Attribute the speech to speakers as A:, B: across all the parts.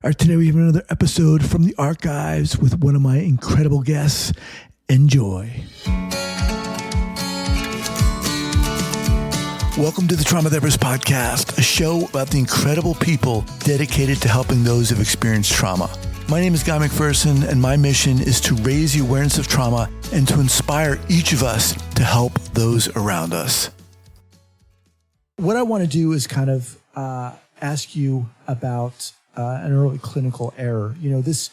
A: All right, today we have another episode from the archives with one of my incredible guests. Enjoy. Welcome to the Trauma Therapist Podcast, a show about the incredible people dedicated to helping those who have experienced trauma. My name is Guy McPherson, and my mission is to raise the awareness of trauma and to inspire each of us to help those around us. What I want to do is kind of ask you about an early clinical error. You know, this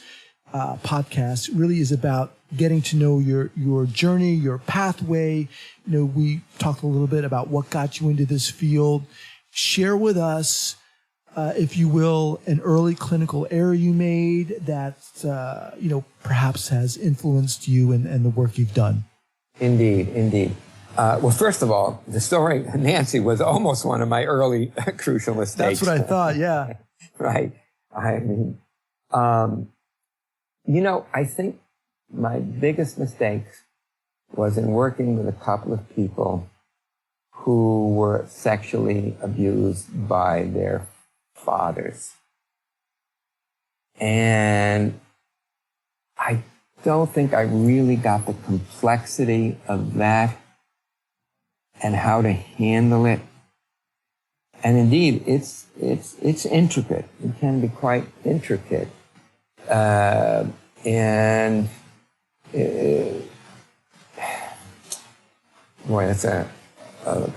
A: podcast really is about getting to know your journey, your pathway. You know, we talked a little bit about what got you into this field. Share with us, if you will, an early clinical error you made that, perhaps has influenced you and the work you've done.
B: Indeed. Well, first of all, the story, Nancy, was almost one of my early crucial mistakes.
A: That's what I thought, yeah.
B: Right. I mean, I think my biggest mistakes was in working with a couple of people who were sexually abused by their fathers. And I don't think I really got the complexity of that and how to handle it. And indeed, it's intricate. It can be quite intricate. Boy, that's a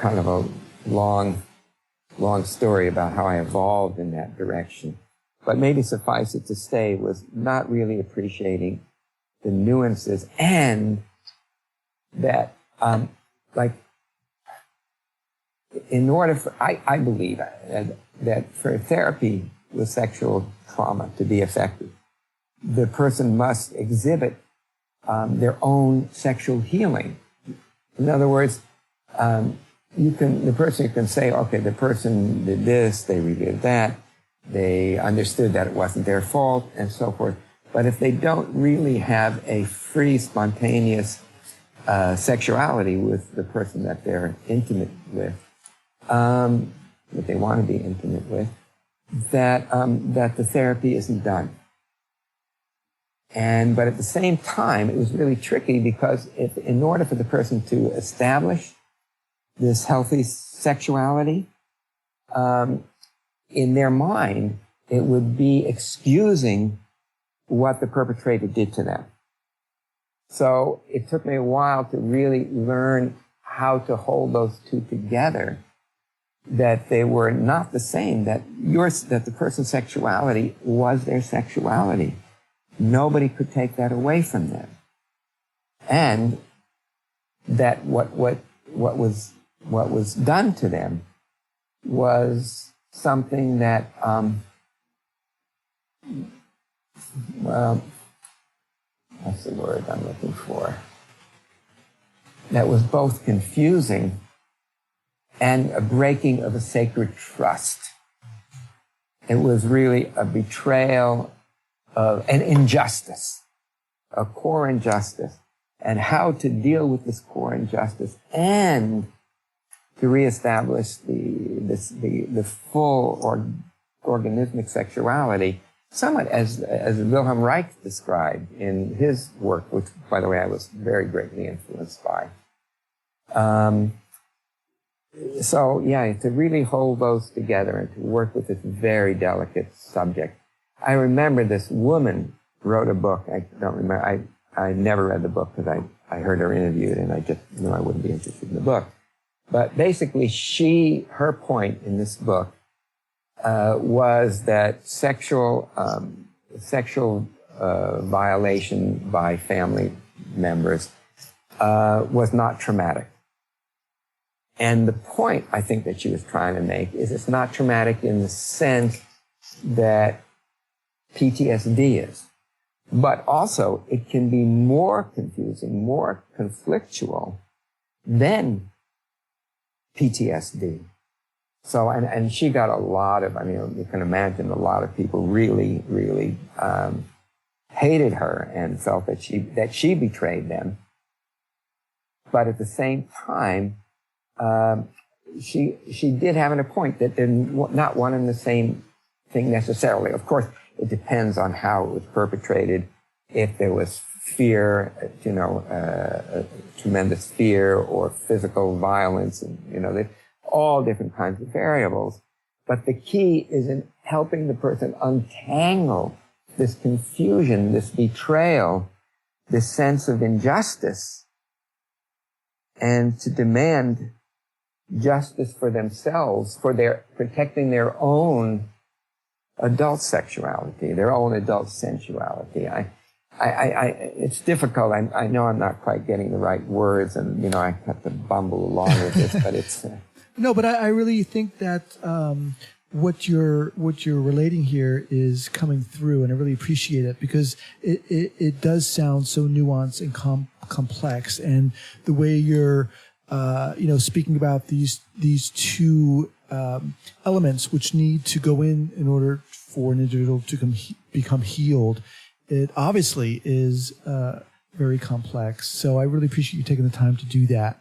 B: kind of a long story about how I evolved in that direction. But maybe suffice it to say was not really appreciating the nuances, and that, in order for, I believe that for therapy with sexual trauma to be effective, the person must exhibit their own sexual healing. In other words, the person can say, okay, the person did this, they redid that, they understood that it wasn't their fault, and so forth. But if they don't really have a free, spontaneous sexuality with the person that they're intimate with, that they want to be intimate with, that the therapy isn't done. But at the same time, it was really tricky because in order for the person to establish this healthy sexuality, in their mind, it would be excusing what the perpetrator did to them. So it took me a while to really learn how to hold those two together, that they were not the same, that the person's sexuality was their sexuality. Nobody could take that away from them. And that what was done to them was something that, what's the word I'm looking for? That was both confusing and a breaking of a sacred trust. It was really a betrayal of an injustice, a core injustice, and how to deal with this core injustice and to reestablish the full organismic sexuality, somewhat as Wilhelm Reich described in his work, which, by the way, I was very greatly influenced by. To really hold those together and to work with this very delicate subject. I remember this woman wrote a book. I don't remember. I never read the book because I heard her interviewed and I just knew I wouldn't be interested in the book. But basically, her point in this book was that sexual violation by family members was not traumatic. And the point I think that she was trying to make is it's not traumatic in the sense that PTSD is. But also, it can be more confusing, more conflictual than PTSD. So, and she got a lot of, you can imagine a lot of people really, really hated her and felt that she betrayed them. But at the same time, she did have a point that they're not one and the same thing necessarily. Of course, It depends on how it was perpetrated. If there was fear, tremendous fear or physical violence, and, there's all different kinds of variables. But the key is in helping the person untangle this confusion, this betrayal, this sense of injustice, and to demand justice for themselves, for protecting their own adult sexuality, their own adult sensuality. It's difficult. I know I'm not quite getting the right words, and I have to bumble along with this, but it's.
A: No, but I really think that what you're relating here is coming through, and I really appreciate it, because it does sound so nuanced and complex, and the way you're speaking about these two elements which need to go in order for an individual to become healed. It obviously is very complex. So I really appreciate you taking the time to do that.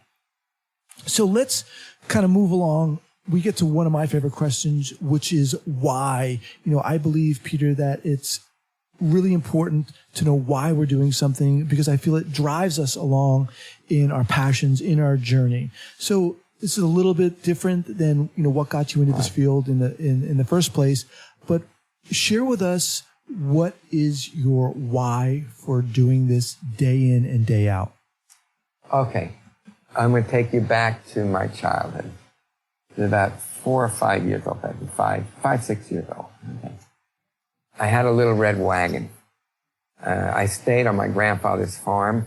A: So let's kind of move along. We get to one of my favorite questions, which is why. I believe, Peter, that it's really important to know why we're doing something, because I feel it drives us along in our passions, in our journey. So this is a little bit different than what got you into this field in the first place. But share with us, what is your why for doing this day in and day out?
B: Okay. I'm going to take you back to my childhood. I was about 4 or 5 years old, maybe 6 years old. Okay. I had a little red wagon. I stayed on my grandfather's farm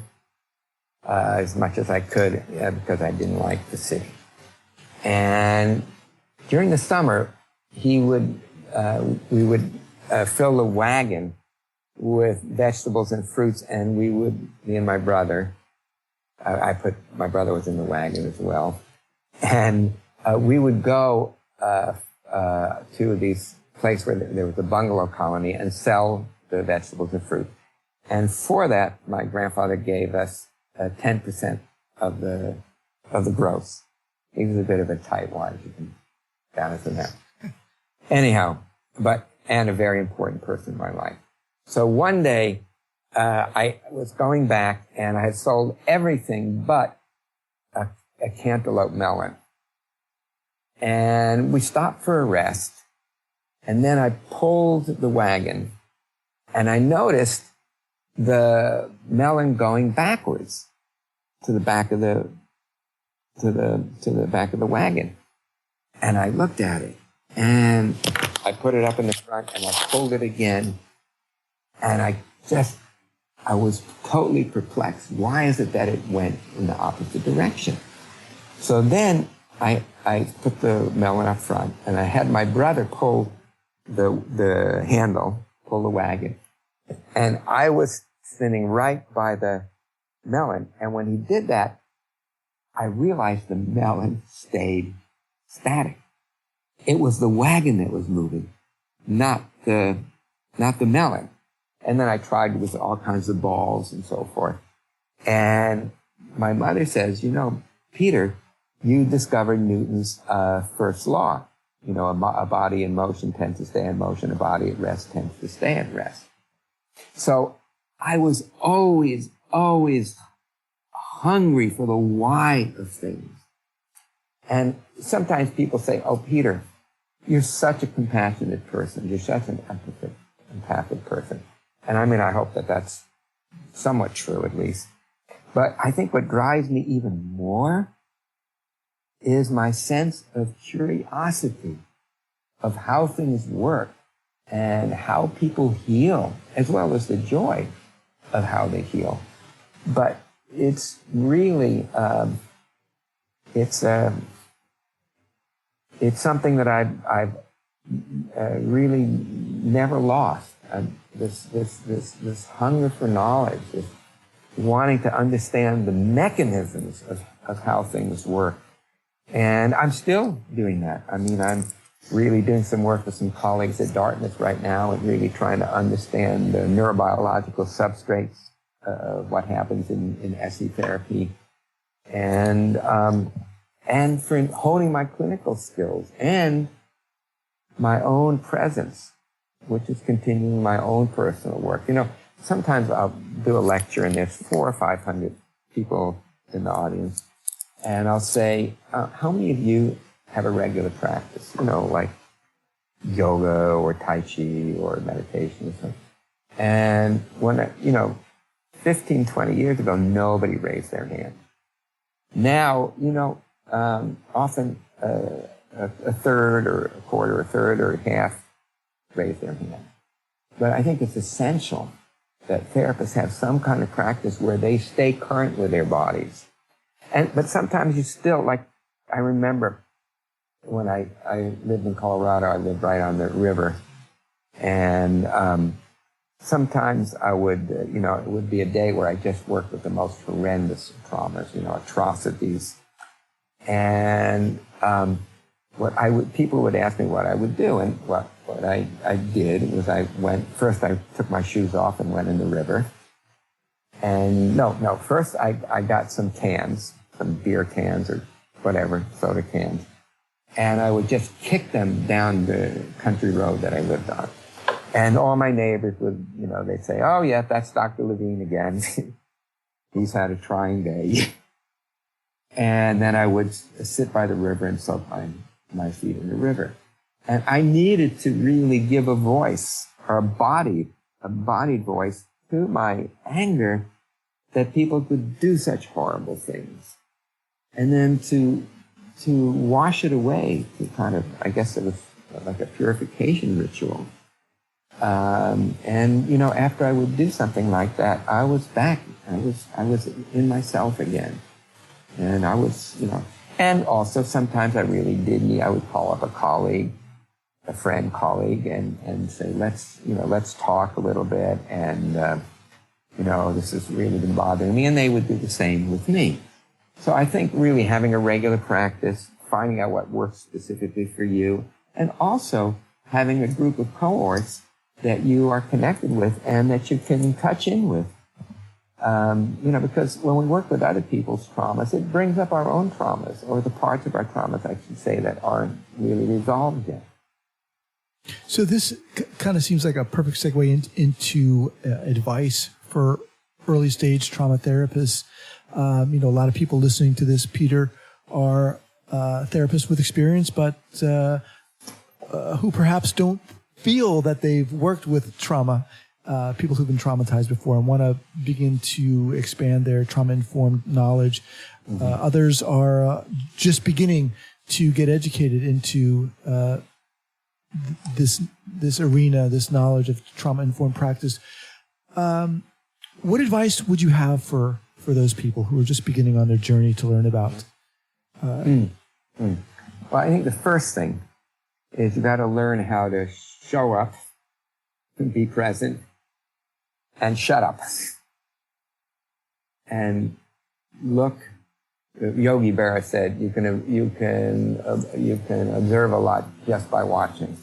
B: as much as I could because I didn't like the city. And during the summer, we would fill the wagon with vegetables and fruits, and me and my brother, my brother was in the wagon as well, and we would go to these places where there was a bungalow colony and sell the vegetables and fruit. And for that, my grandfather gave us 10% of the gross. He was a bit of a tightwad, you can balance in that. Anyhow, and a very important person in my life. So one day, I was going back, and I had sold everything but a cantaloupe melon. And we stopped for a rest, and then I pulled the wagon, and I noticed the melon going backwards to the back of the back of the wagon. And I looked at it, and I put it up in the front, and I pulled it again, and I was totally perplexed. Why is it that it went in the opposite direction? So then I put the melon up front, and I had my brother pull the handle, pull the wagon, and I was sitting right by the melon. And when he did that, I realized the melon stayed static. It was the wagon that was moving, not the melon. And then I tried with all kinds of balls and so forth. And my mother says, Peter, you discovered Newton's first law. A body in motion tends to stay in motion. A body at rest tends to stay at rest. So I was always hungry for the why of things. And sometimes people say, oh, Peter, you're such a compassionate person. You're such an empathic person. And I hope that that's somewhat true, at least. But I think what drives me even more is my sense of curiosity of how things work and how people heal, as well as the joy of how they heal. But it's really, it's something that I've really never lost. This hunger for knowledge, this wanting to understand the mechanisms of how things work. And I'm still doing that. I'm really doing some work with some colleagues at Dartmouth right now and really trying to understand the neurobiological substrates of what happens in SE therapy. And for honing my clinical skills and my own presence which is continuing my own personal work. Sometimes I'll do a lecture and there's 400 or 500 people in the audience, and I'll say, how many of you have a regular practice? Like yoga or Tai Chi or meditation or something. And when, 15, 20 years ago, nobody raised their hand. Now, often a third or a quarter, a third or a half raise their hand. But I think it's essential that therapists have some kind of practice where they stay current with their bodies. But sometimes you still, like, I remember when I lived in Colorado, I lived right on the river. And sometimes I would, it would be a day where I just worked with the most horrendous traumas, atrocities. And people would ask me what I would do. And what I did was first I took my shoes off and went in the river. And first I got some cans, some beer cans or whatever, soda cans. And I would just kick them down the country road that I lived on. And all my neighbors would, they'd say, oh yeah, that's Dr. Levine again. He's had a trying day. And then I would sit by the river and soak my feet in the river. And I needed to really give a voice, or a bodied voice to my anger that people could do such horrible things. And then to wash it away, to kind of, I guess it was like a purification ritual. After I would do something like that, I was back. I was in myself again. And I was, and also sometimes I really did need, I would call up a colleague, a friend colleague, and say, let's talk a little bit, and, this has really been bothering me, and they would do the same with me. So I think really having a regular practice, finding out what works specifically for you, and also having a group of cohorts that you are connected with and that you can touch in with. Because when we work with other people's traumas, it brings up our own traumas, or the parts of our traumas, I should say, that aren't really resolved yet.
A: So this kind of seems like a perfect segue into advice for early stage trauma therapists. A lot of people listening to this, Peter, are therapists with experience, but who perhaps don't feel that they've worked with trauma, people who've been traumatized before and want to begin to expand their trauma-informed knowledge. Mm-hmm. Others are just beginning to get educated into this arena, this knowledge of trauma-informed practice. What advice would you have for those people who are just beginning on their journey to learn about?
B: Well, I think the first thing is you got to learn how to show up and be present and shut up and look. Yogi Berra said you can observe a lot just by watching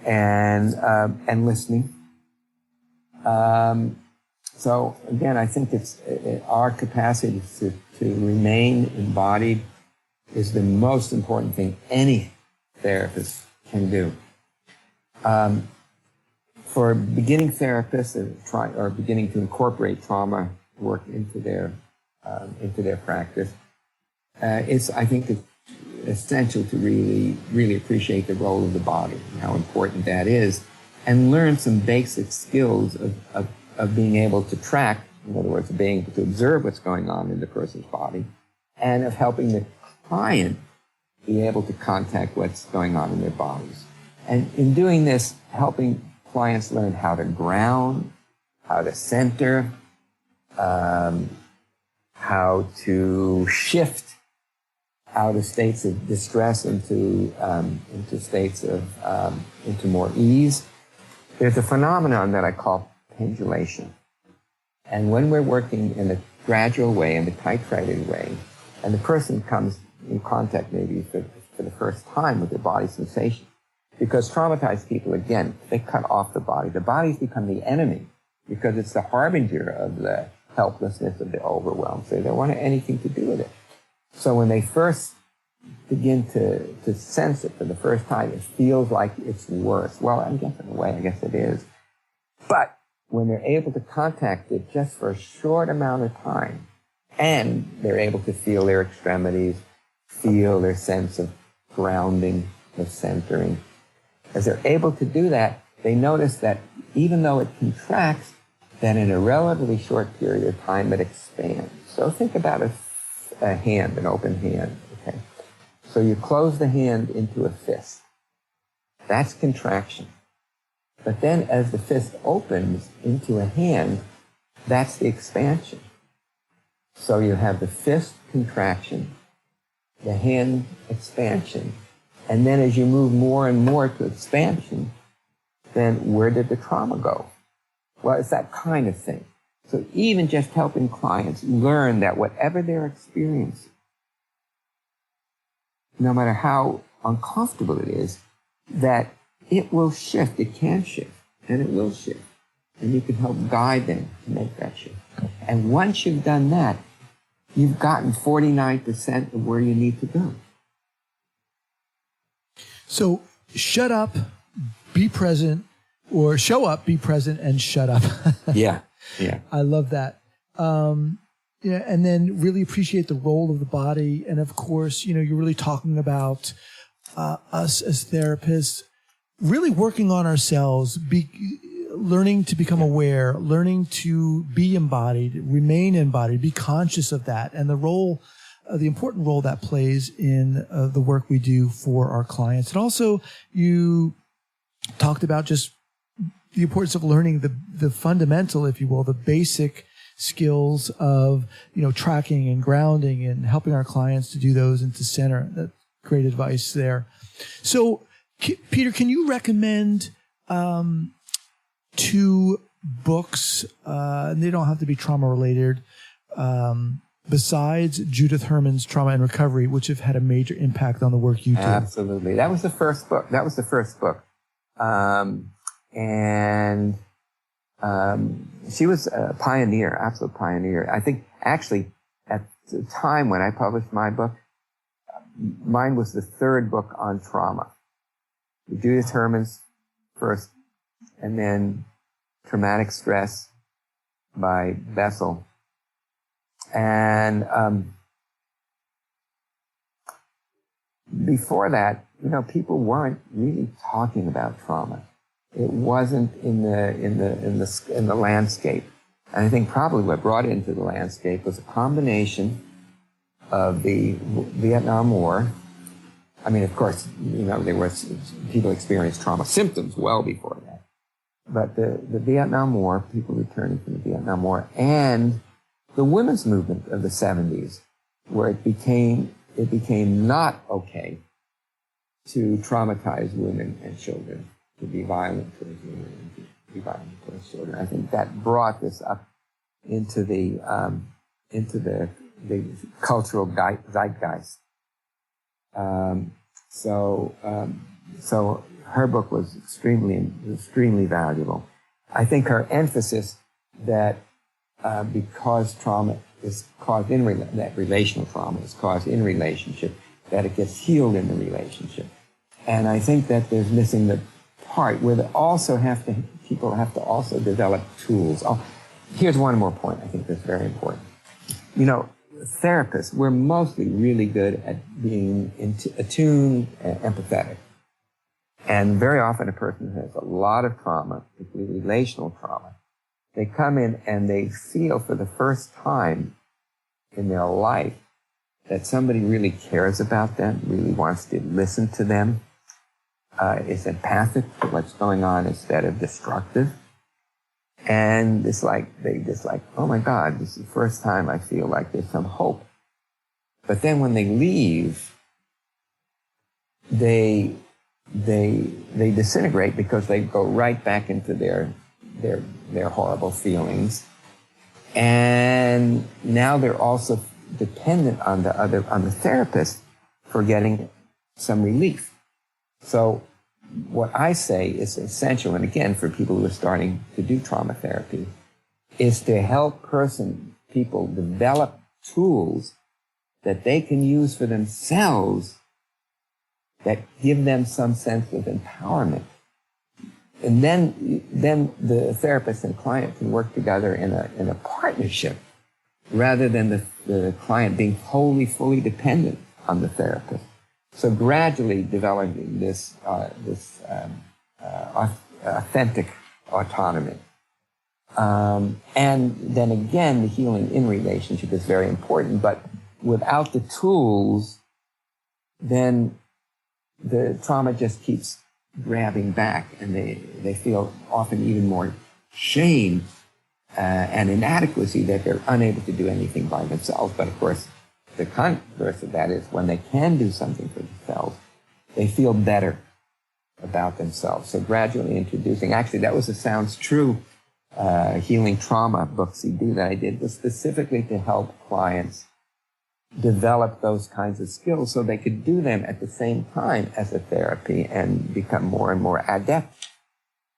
B: and listening. So again, I think it's our capacity to remain embodied is the most important thing any therapist can do. For beginning therapists or beginning to incorporate trauma work into their practice, I think it's essential to really appreciate the role of the body and how important that is, and learn some basic skills of being able to track, in other words, being able to observe what's going on in the person's body, and of helping the client be able to contact what's going on in their bodies. And in doing this, helping clients learn how to ground, how to center, how to shift out of states of distress into states of into more ease. There's a phenomenon that I call pendulation. And when we're working in a gradual way, in a titrated way, and the person comes in contact maybe for the first time with their body sensation, because traumatized people, again, they cut off the body. The body's become the enemy because it's the harbinger of the helplessness, of the overwhelm. So they don't want anything to do with it. So when they first begin to sense it for the first time, it feels like it's worse. Well, I guess in a way, I guess it is. But when they're able to contact it just for a short amount of time, and they're able to feel their extremities, feel their sense of grounding, of centering, as they're able to do that, they notice that even though it contracts, then in a relatively short period of time it expands. So think about a hand, an open hand. Okay, so you close the hand into a fist. That's contraction. But then as the fist opens into a hand, that's the expansion. So you have the fist contraction, the hand expansion, and then as you move more and more to expansion, then where did the trauma go? Well, it's that kind of thing. So even just helping clients learn that whatever they're experiencing, no matter how uncomfortable it is, that it will shift, it can shift, and it will shift. And you can help guide them to make that shift. And once you've done that, you've gotten 49% of where you need to go.
A: So shut up, be present, or show up, be present, and shut up.
B: Yeah.
A: I love that. Yeah, and then really appreciate the role of the body. And of course, you're really talking about us as therapists, really working on ourselves, learning to become aware, learning to be embodied, remain embodied, be conscious of that, and the important role that plays in the work we do for our clients. And also, you talked about just the importance of learning the fundamental, if you will, the basic skills of, tracking and grounding and helping our clients to do those and to center. That's great advice there. So, Peter, can you recommend 2 books, and they don't have to be trauma related, besides Judith Herman's Trauma and Recovery, which have had a major impact on the work you do?
B: Absolutely. That was the first book. She was a pioneer, absolute pioneer. I think actually at the time when I published my book, mine was the 3rd book on trauma. Judith Herman's first, and then Traumatic Stress by Bessel. And before that, people weren't really talking about trauma. It wasn't in the landscape. And I think probably what brought it into the landscape was a combination of the Vietnam War. I mean, of course, there was people experienced trauma symptoms well before that. But the Vietnam War, people returning from the Vietnam War, and the women's movement of the 70s, where it became not okay to traumatize women and children, to be violent towards women and to be violent towards children. I think that brought this up into the cultural zeitgeist. So her book was extremely valuable. I think her emphasis that because trauma is caused that relational trauma is caused in relationship, that it gets healed in the relationship. And I think that there's missing the part where people have to also develop tools. Here's one more point I think that's very important. Therapists, we're mostly really good at being attuned and empathetic. And very often a person who has a lot of trauma, particularly relational trauma, they come in and they feel for the first time in their life that somebody really cares about them, really wants to listen to them, is empathic to what's going on instead of destructive. And it's like, oh my God, this is the first time I feel like there's some hope. But then when they leave, they disintegrate because they go right back into their horrible feelings. And now they're also dependent on the therapist for getting some relief. So what I say is essential, and again, for people who are starting to do trauma therapy, is to help people develop tools that they can use for themselves that give them some sense of empowerment. And then the therapist and client can work together in a partnership rather than the client being wholly, fully dependent on the therapist. So gradually developing this authentic autonomy. And then again, the healing in relationship is very important, but without the tools, then the trauma just keeps grabbing back, and they feel often even more shame and inadequacy that they're unable to do anything by themselves. But of course, the converse of that is when they can do something for themselves, they feel better about themselves. So gradually introducing, actually that was a Sounds True healing trauma book CD that I did, was specifically to help clients develop those kinds of skills so they could do them at the same time as a therapy and become more and more adept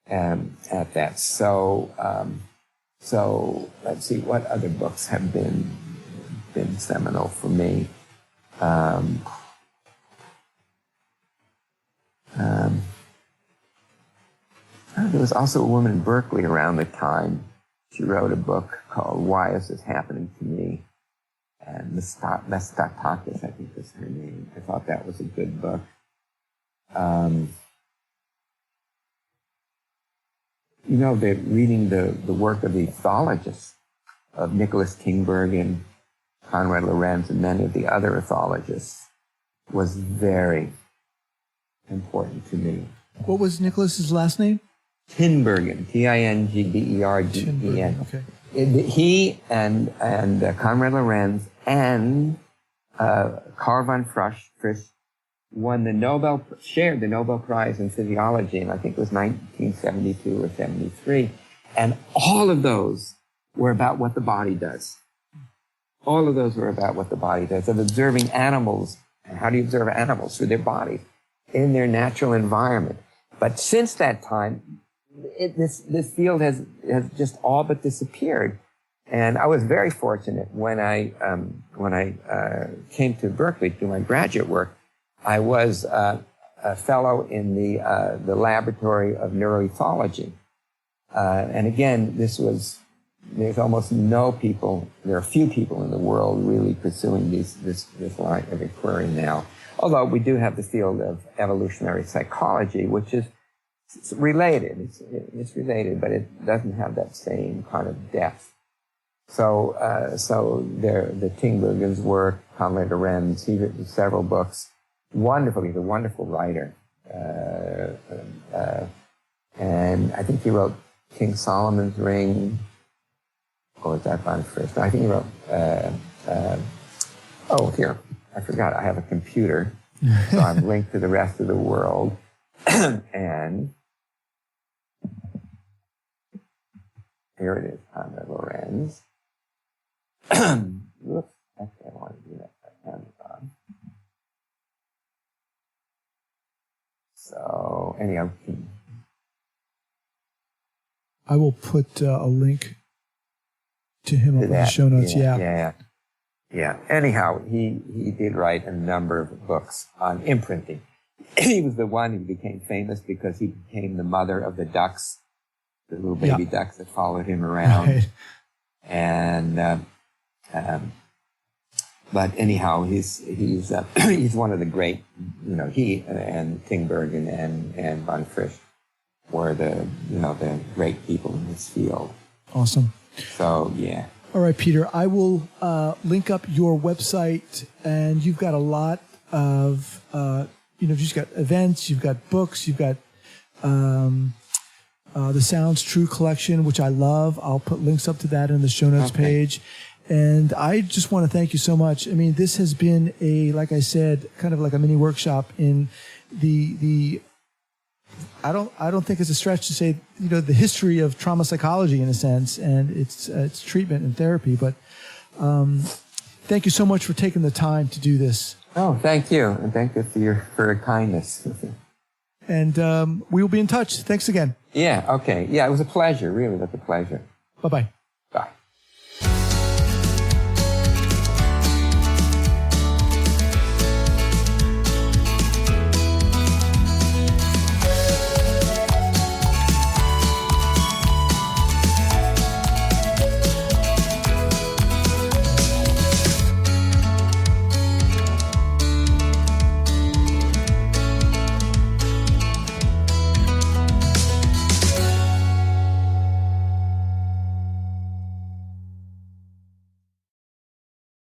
B: at that. So let's see, what other books have been seminal for me. There was also a woman in Berkeley around the time. She wrote a book called Why Is This Happening to Me? And Mestatakis, I think is her name. I thought that was a good book. Reading the work of the ethologists, of Nicholas Kingberg and Konrad Lorenz and many of the other ethologists, was very important to me.
A: What was Nicholas's last name?
B: Tinbergen, Tingbergen.
A: Okay.
B: He and Konrad Lorenz and Karl von Frisch shared the Nobel Prize in Physiology, and I think it was 1972 or 73. And all of those were about what the body does. All of those were about what the body does, of observing animals. And how do you observe animals? Through their bodies, in their natural environment. But since that time, this field has just all but disappeared. And I was very fortunate when I came to Berkeley to do my graduate work. I was a fellow in the laboratory of neuroethology. And again, there's almost no people, there are few people in the world really pursuing this line of inquiry now. Although we do have the field of evolutionary psychology, which is related. It's related, but it doesn't have that same kind of depth. So the Tinbergen's work, Konrad Lorenz, he's written several books. He's a wonderful writer. And I think he wrote King Solomon's Ring. Or was that von Frisch? No, I think he wrote, here, I forgot, I have a computer, so I'm linked to the rest of the world. And here it is, Konrad Lorenz. Whoops, actually I want to do that by Amazon. So, anyhow.
A: I will put a link to him up in the show notes.
B: Yeah. Anyhow, he did write a number of books on imprinting. He was the one who became famous because he became the mother of the ducks, the little baby ducks that followed him around. Right. And but anyhow, he's one of the great. He and Tinbergen and von Frisch were the great people in this field.
A: Awesome.
B: So, yeah.
A: All right, Peter, I will link up your website, and you've got a lot of, you've got events, you've got books, you've got the Sounds True collection, which I love. I'll put links up to that in the show notes page. And I just want to thank you so much. I mean, this has been like I said, kind of like a mini workshop in the I don't think it's a stretch to say, the history of trauma psychology in a sense, and its treatment and therapy. But thank you so much for taking the time to do this.
B: Oh, thank you, and thank you for your kindness.
A: And we will be in touch. Thanks again.
B: Yeah. Okay. Yeah, it was a pleasure. Really, it was a pleasure.
A: Bye-bye.